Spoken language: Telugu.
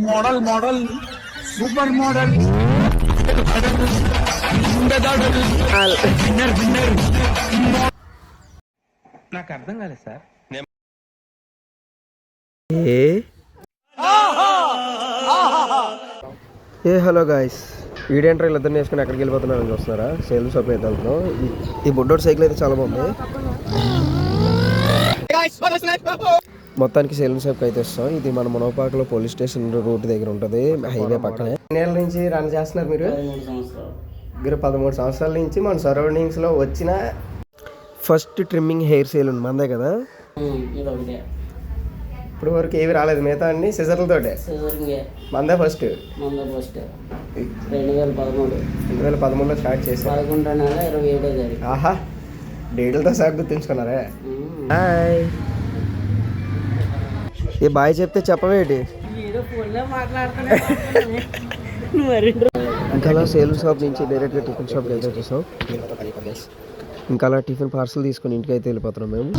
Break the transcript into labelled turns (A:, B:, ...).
A: మోడల్ మోడల్ సూపర్ మోడల్ నాకు అర్థం కాలేదు సార్.
B: హలో గాయస్, వీడియో ఇద్దరు వేసుకుని ఎక్కడికి వెళ్ళిపోతున్నారని చూస్తున్నారా? సేల్ షాప్ అయితే వెళ్తున్నాం. ఈ బుడ్డోడ్ సైకిల్ అయితే చాలా బాగుంది. మొత్తానికి సేల్ షాప్కి అయితే వస్తాం. ఇది మన మునగపాకలో పోలీస్ స్టేషన్ రూట్ దగ్గర ఉంటుంది, హైవే పక్కనే. నెల నుంచి రన్ చేస్తున్నారు మీరు? 13 సంవత్సరాల నుంచి మన సరౌండింగ్స్లో వచ్చిన ఫస్ట్ ట్రిమ్మింగ్ హెయిర్ సేల్ ఉంది మందే కదా. ఇప్పుడు వరకు ఏవి రాలేదు, మిగతా అన్ని సిజర్లతోటే. మందే ఫస్ట్ 2013లో స్టార్ట్ చేశారు. ఆహా, డేట్లతో సాగు గుర్తుంచుకున్నారే. హాయ్, ఏ బాయ్ చెప్తే చెప్పవేటి. ఇంకా అలా సేల్ షాప్ నుంచి డైరెక్ట్గా టిఫిన్ షాప్కి వెళ్తే చూసాం. ఇంకా అలా టిఫిన్ పార్సల్ తీసుకుని ఇంటికి అయితే వెళ్ళిపోతున్నాం మేము.